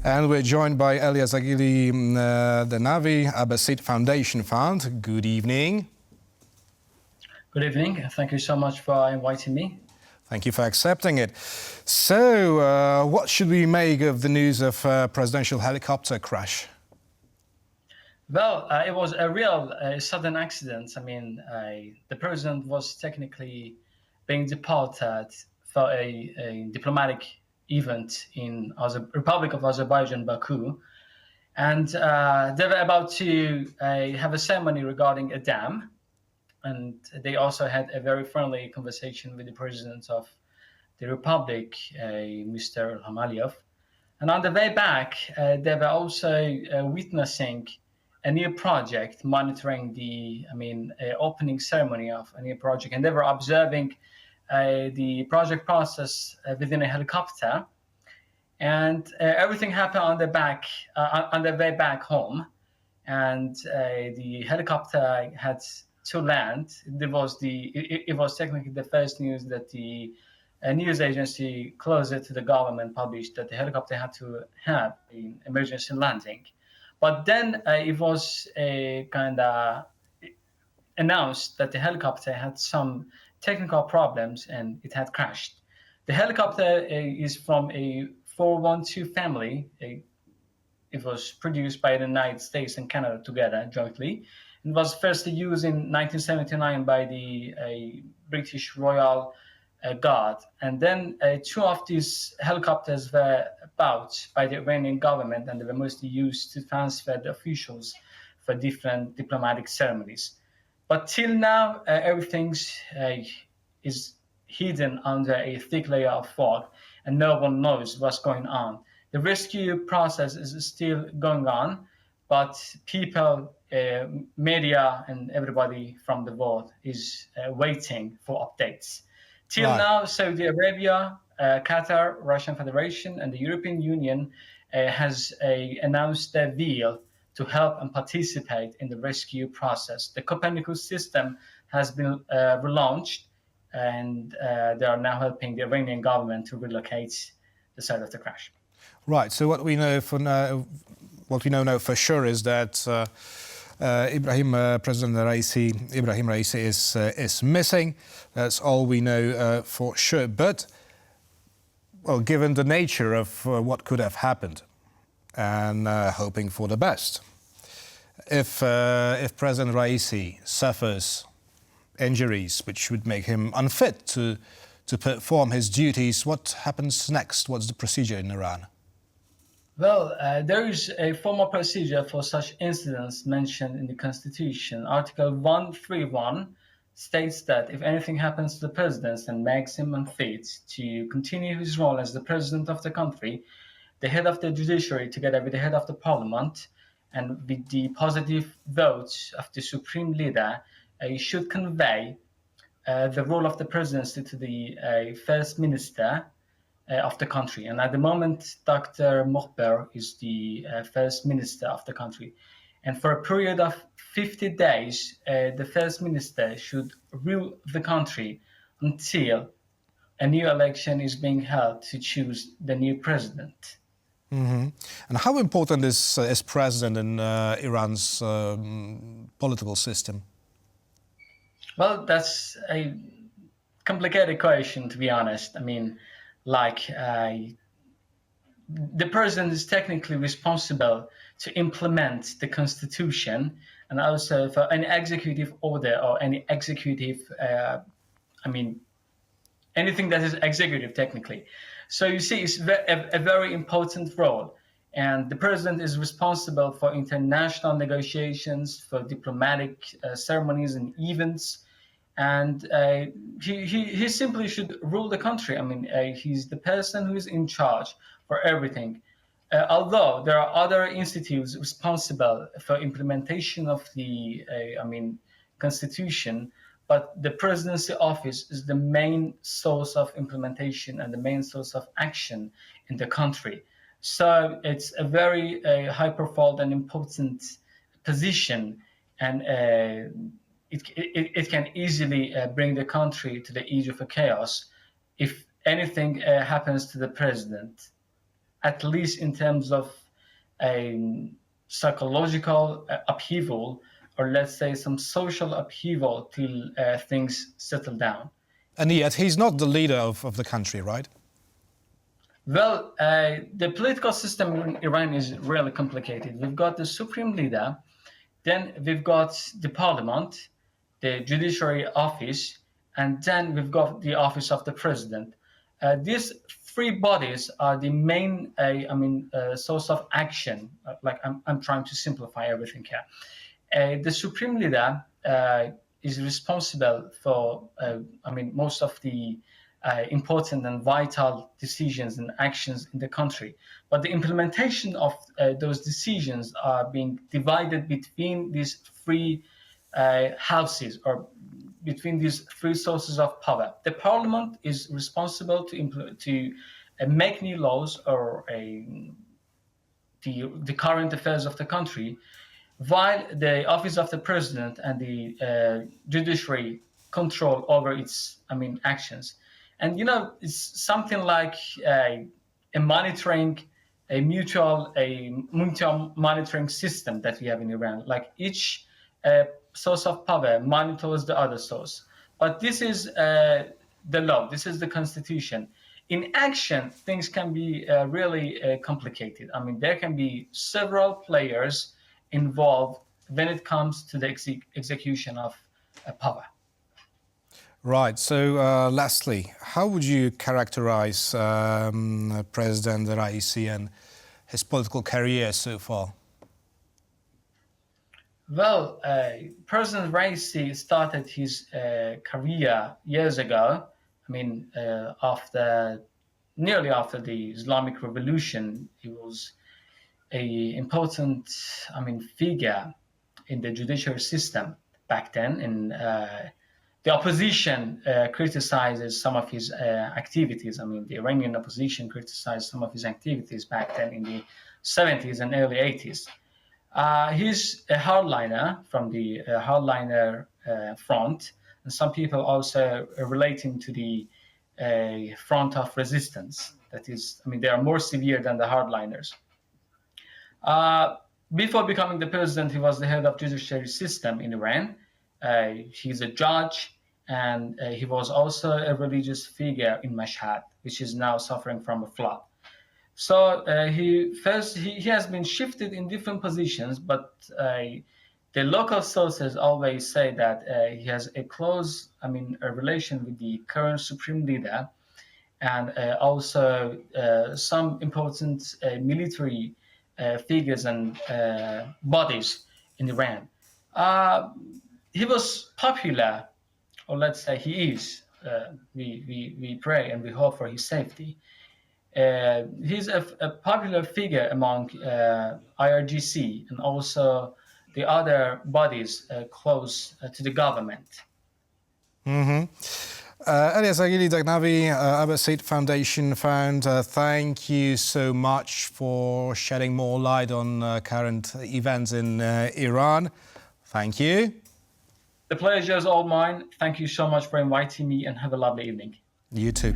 And we're joined by Ellias Aghili Dehnavi, Abhaseed Foundation Fund. Good evening. Good evening. Thank you so much for inviting me. Thank you for accepting it. So, what should we make of the news of presidential helicopter crash? Well, it was a real sudden accident. The president was technically being deported for a diplomatic event in the Republic of Azerbaijan, Baku. And they were about to have a ceremony regarding a dam. And they also had a very friendly conversation with the president of the Republic, Mr. Ilham. And on the way back, they were also witnessing a new project, monitoring the opening ceremony of a new project. And they were observing the project process within a helicopter. And everything happened on the way back home. And the helicopter had to land. It was technically the first news that the news agency closer to the government published, that the helicopter had to have an emergency landing. But then it was announced that the helicopter had some technical problems and it had crashed. The helicopter is from a 412 family. It was produced by the United States and Canada together jointly. It was first used in 1979 by the British Royal Guard. And then two of these helicopters were bought by the Iranian government, and they were mostly used to transfer the officials for different diplomatic ceremonies. But till now, everything is hidden under a thick layer of fog, and no one knows what's going on. The rescue process is still going on, but people, media, and everybody from the world is waiting for updates. Till now, Saudi Arabia, Qatar, Russian Federation, and the European Union has announced their will to help and participate in the rescue process. The Copernicus system has been relaunched, and they are now helping the Iranian government to relocate the site of the crash. Right. So what we know now for sure is that President Ebrahim Raisi is missing. That's all we know for sure. But, well, given the nature of what could have happened, and hoping for the best, if President Raisi suffers injuries which would make him unfit to perform his duties, what happens next? What's the procedure in Iran? Well, there is a formal procedure for such incidents mentioned in the Constitution. Article 131 states that if anything happens to the president and makes him unfit to continue his role as the president of the country, the head of the judiciary, together with the head of the parliament, and with the positive votes of the supreme leader, should convey the role of the presidency to the first minister of the country. And at the moment, Dr. Mohber is the first minister of the country. And for a period of 50 days, the first minister should rule the country until a new election is being held to choose the new president. Mm-hmm. And how important is president in Iran's political system? Well, that's a complicated question, to be honest. The president is technically responsible to implement the constitution and also for any executive order or any executive, anything that is executive technically. So you see, it's a very important role. And the president is responsible for international negotiations, for diplomatic ceremonies and events. And he simply should rule the country. He's the person who is in charge for everything. Although there are other institutes responsible for implementation of the constitution, but the presidency office is the main source of implementation and the main source of action in the country. So it's a very high-profile and important position, and it can easily bring the country to the edge of a chaos if anything happens to the president. at least in terms of a psychological upheaval, or let's say some social upheaval till things settle down. And yet he's not the leader of the country, right? Well, the political system in Iran is really complicated. We've got the supreme leader, then we've got the parliament, the judiciary office, and then we've got the office of the president. These three bodies are the main, source of action. Like I'm trying to simplify everything here. The supreme leader is responsible for, most of the important and vital decisions and actions in the country. But the implementation of those decisions are being divided between these three houses, or between these three sources of power. The parliament is responsible to make new laws or the current affairs of the country, while the office of the president and the judiciary control over its actions. And it's something like a mutual monitoring system that we have in Iran. Like each source of power monitors the other source. But this is the law. This is the constitution. In action, things can be really complicated. There can be several players involved when it comes to the execution of power. Right. So, lastly, how would you characterize President Raisi and his political career so far? Well, President Raisi started his career years ago. Nearly after the Islamic Revolution, he was an important, figure in the judiciary system back then. And the opposition criticizes some of his activities. The Iranian opposition criticized some of his activities back then in the 70s and early 80s. He's a hardliner from the hardliner front, and some people also relating to the front of resistance. That is, they are more severe than the hardliners. Before becoming the president, he was the head of judiciary system in Iran. He's a judge, and he was also a religious figure in Mashhad, which is now suffering from a flood. So he has been shifted in different positions, but the local sources always say that he has a close, a relation with the current supreme leader, and also some important military figures and bodies in Iran. He was popular, or let's say he is. We pray and we hope for his safety. He's a popular figure among IRGC and also the other bodies close to the government. Mm-hmm. Ellias Aghili Dehnavi, Abhaseed Foundation Fund, thank you so much for shedding more light on current events in Iran. Thank you. The pleasure is all mine. Thank you so much for inviting me, and have a lovely evening. You too.